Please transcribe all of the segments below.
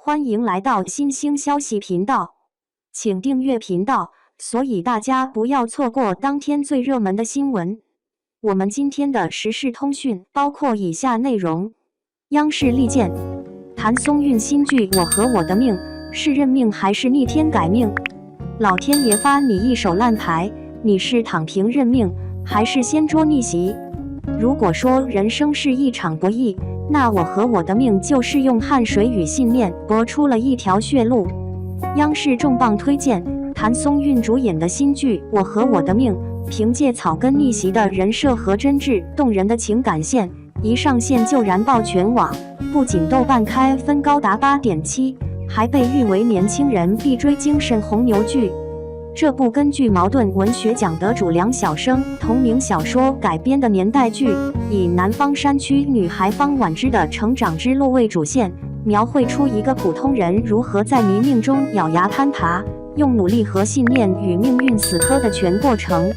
欢迎来到新兴消息频道，请订阅频道，所以大家不要错过当天最热门的新闻。我们今天的时事通讯包括以下内容：央视力荐谭松韵新剧《我和我的命》是认命还是逆天改命？老天爷发你一手烂牌，你是躺平认命，还是掀桌逆袭？如果说人生是一场博弈，那我和我的命就是用汗水与信念搏出了一条血路。央视重磅推荐谭松韵主演的新剧《我和我的命》，凭借草根逆袭的人设和真挚动人的情感线，一上线就燃爆全网，不仅豆瓣开分高达 8.7， 还被誉为年轻人必追精神红牛剧。这部根据茅盾文学奖得主梁晓声同名小说改编的年代剧，以南方山区女孩方婉之的成长之路为主线，描绘出一个普通人如何在迷命中咬牙攀爬，用努力和信念与命运死磕的全过程。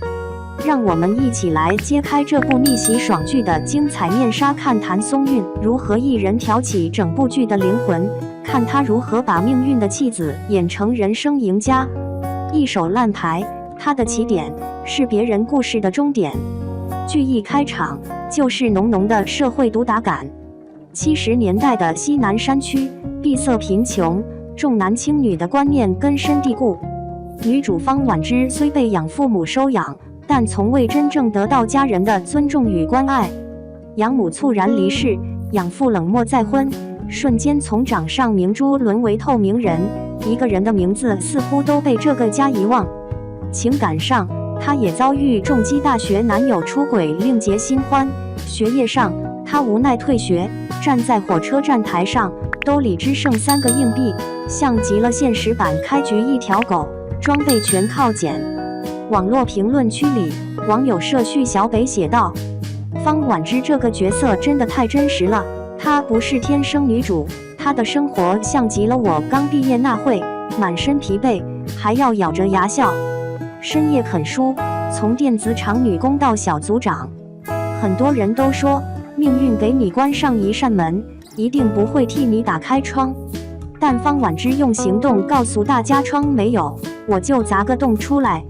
让我们一起来揭开这部逆袭爽剧的精彩面纱，看谭松韵如何一人挑起整部剧的灵魂，看她如何把命运的弃子演成人生赢家。一手烂牌，它的起点是别人故事的终点。剧一开场就是浓浓的社会毒打感。70年代的西南山区，闭塞贫穷、重男轻女的观念根深蒂固。女主方婉之虽被养父母收养，但从未真正得到家人的尊重与关爱。养母猝然离世，养父冷漠再婚，瞬间从掌上明珠沦为透明人。一个人的名字似乎都被这个家遗忘。情感上，她也遭遇重击大学男友出轨另结新欢。学业上，她无奈退学，站在火车站台上，兜里只剩3个硬币，像极了现实版开局一条狗，装备全靠捡。网络评论区里，网友社畜小北写道：方婉之这个角色真的太真实了，她不是天生女主，她的生活像极了我刚毕业那会，满身疲惫，还要咬着牙笑。深夜啃书，从电子厂女工到小组长。很多人都说，命运给你关上一扇门，一定不会替你打开窗。但方婉之用行动告诉大家，窗没有，我就砸个洞出来。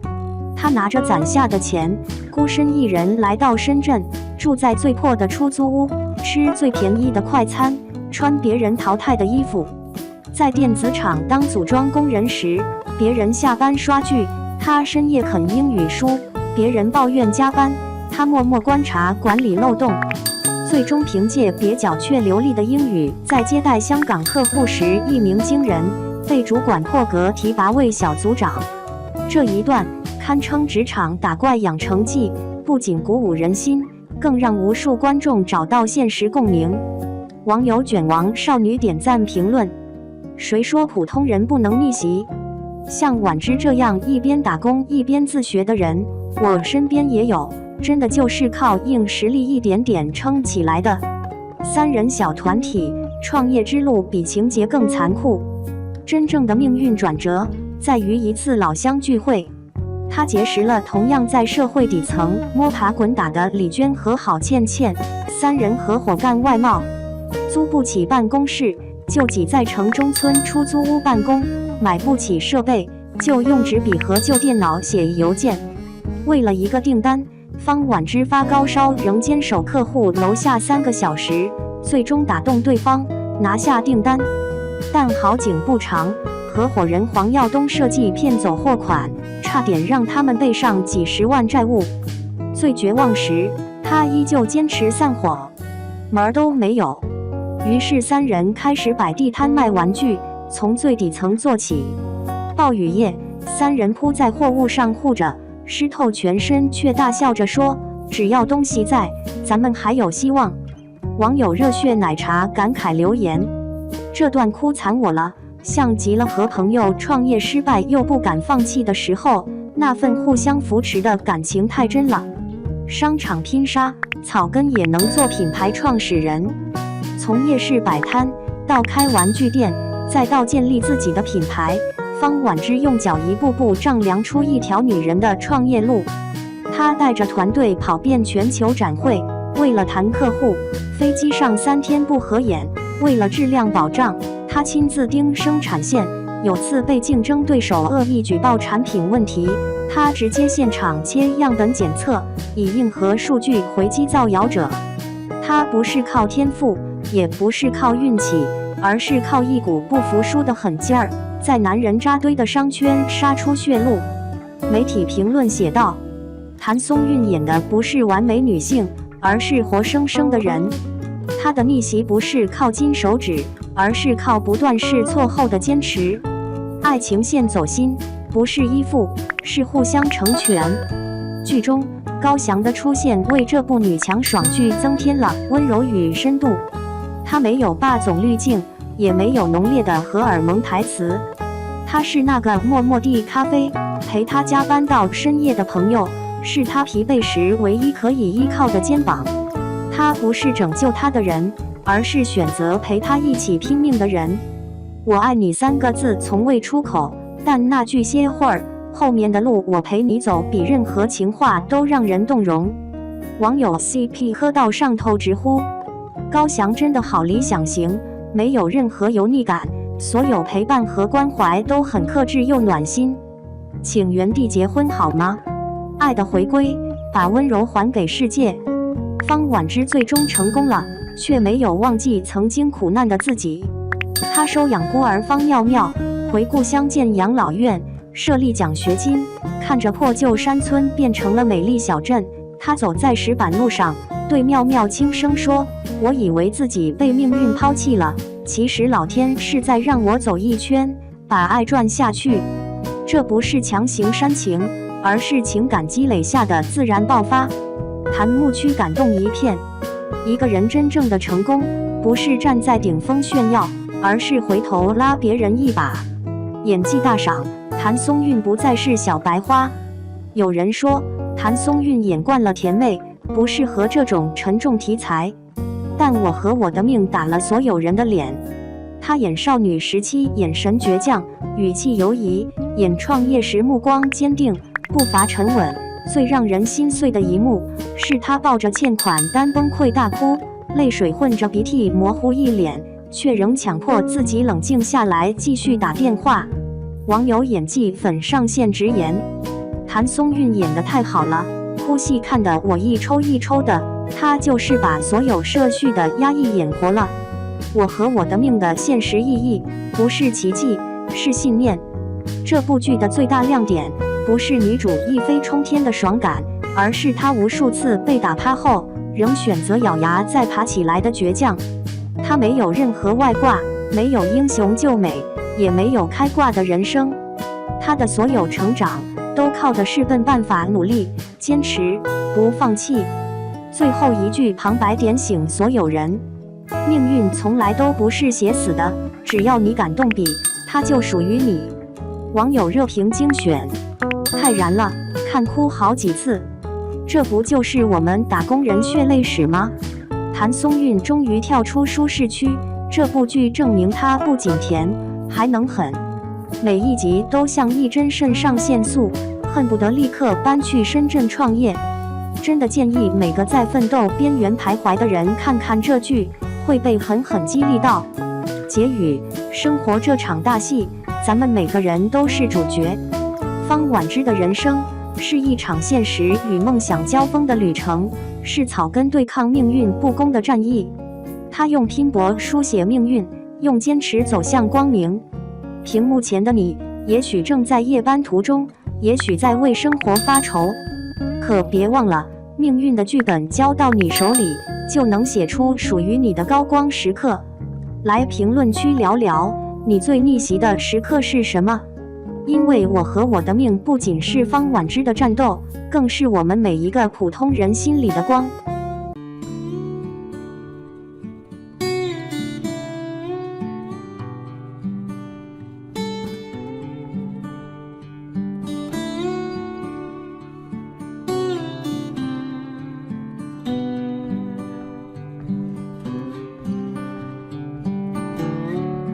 她拿着攒下的钱，孤身一人来到深圳，住在最破的出租屋，吃最便宜的快餐，穿别人淘汰的衣服。在电子厂当组装工人时，别人下班刷剧，他深夜啃英语书；别人抱怨加班，他默默观察管理漏洞。最终凭借蹩脚却流利的英语，在接待香港客户时一鸣惊人，被主管破格提拔为小组长。这一段堪称职场打怪养成记，不仅鼓舞人心，更让无数观众找到现实共鸣。网友卷王少女点赞评论：谁说普通人不能逆袭？像婉之这样一边打工一边自学的人，我身边也有，真的就是靠硬实力一点点撑起来的。3人小团体创业之路比情节更残酷，真正的命运转折在于一次老乡聚会。他结识了同样在社会底层摸爬滚打的李娟和郝倩倩，3人合伙干外贸，租不起办公室就挤在城中村出租屋办公，买不起设备就用纸笔和旧电脑写邮件。为了一个订单，方婉之发高烧仍坚守客户楼下3个小时，最终打动对方，拿下订单。但好景不长，合伙人黄耀东设计骗走货款，差点让他们背上几10万债务。最绝望时，他依旧坚持散伙，门儿都没有。于是3人开始摆地摊卖玩具，从最底层做起。暴雨夜，3人铺在货物上护着，湿透全身，却大笑着说：只要东西在，咱们还有希望。网友热血奶茶感慨留言：这段哭惨我了，像极了和朋友创业失败又不敢放弃的时候，那份互相扶持的感情太真了。商场拼杀，草根也能做品牌创始人。从夜市摆摊到开玩具店，再到建立自己的品牌，方婉之用脚一步步丈量出一条女人的创业路。她带着团队跑遍全球展会，为了谈客户，飞机上3天不合眼；为了质量保障，他亲自盯生产线，有次被竞争对手恶意举报产品问题，他直接现场切样本检测，以硬核数据回击造谣者。他不是靠天赋，也不是靠运气，而是靠一股不服输的狠劲儿，在男人扎堆的商圈杀出血路。媒体评论写道：谭松韵演的不是完美女性，而是活生生的人。她的逆袭不是靠金手指，而是靠不断试错后的坚持。爱情线走心，不是依附，是互相成全。剧中高翔的出现为这部女强爽剧增添了温柔与深度。她没有霸总滤镜，也没有浓烈的荷尔蒙台词，她是那个默默递咖啡，陪她加班到深夜的朋友，是她疲惫时唯一可以依靠的肩膀。她不是拯救她的人，而是选择陪她一起拼命的人。我爱你3个字从未出口，但那句歇会儿，后面的路我陪你走，比任何情话都让人动容。网友 CP 喝到上头直呼，高翔真的好理想型，没有任何油腻感，所有陪伴和关怀都很克制又暖心。请原地结婚好吗？爱的回归，把温柔还给世界。方婉之最终成功了，却没有忘记曾经苦难的自己。她收养孤儿方妙妙，回故乡建养老院，设立奖学金，看着破旧山村变成了美丽小镇。她走在石板路上，对妙妙轻声说：我以为自己被命运抛弃了，其实老天是在让我走一圈，把爱转下去。这不是强行煽情，而是情感积累下的自然爆发。谭牧区感动一片。一个人真正的成功，不是站在顶峰炫耀，而是回头拉别人一把。演技大赏，谭松韵不再是小白花。有人说谭松韵演惯了甜妹，不适合这种沉重题材，但我和我的命打了所有人的脸。她演少女时期眼神倔强，语气犹疑；演创业时目光坚定，步伐沉稳。最让人心碎的一幕是她抱着欠款单崩溃大哭，泪水混着鼻涕模糊一脸，却仍强迫自己冷静下来继续打电话。网友演技粉上线直言：谭松韵演得太好了，哭戏看得我一抽一抽的，她就是把所有涉蓄的压抑演活了。我和我的命的现实意义不是奇迹，是信念。这部剧的最大亮点不是女主一飞冲天的爽感，而是她无数次被打趴后仍选择咬牙再爬起来的倔强。她没有任何外挂，没有英雄救美，也没有开挂的人生。她的所有成长都靠的是笨办法努力、坚持、不放弃。最后一句旁白点醒所有人：命运从来都不是写死的，只要你敢动笔，它就属于你。网友热评精选：太燃了，看哭好几次。这不就是我们打工人血泪史吗？谭松韵终于跳出舒适区，这部剧证明她不仅甜，还能狠。每一集都像一针肾上腺素，恨不得立刻搬去深圳创业。真的建议每个在奋斗边缘徘徊的人看看这剧，会被狠狠激励到。结语：生活这场大戏，咱们每个人都是主角。方婉之的人生是一场现实与梦想交锋的旅程，是草根对抗命运不公的战役。他用拼搏书写命运，用坚持走向光明。屏幕前的你，也许正在夜班途中，也许在为生活发愁，可别忘了，命运的剧本交到你手里，就能写出属于你的高光时刻。来评论区聊聊，你最逆袭的时刻是什么？因为我和我的命不仅是方婉之的战斗，更是我们每一个普通人心里的光。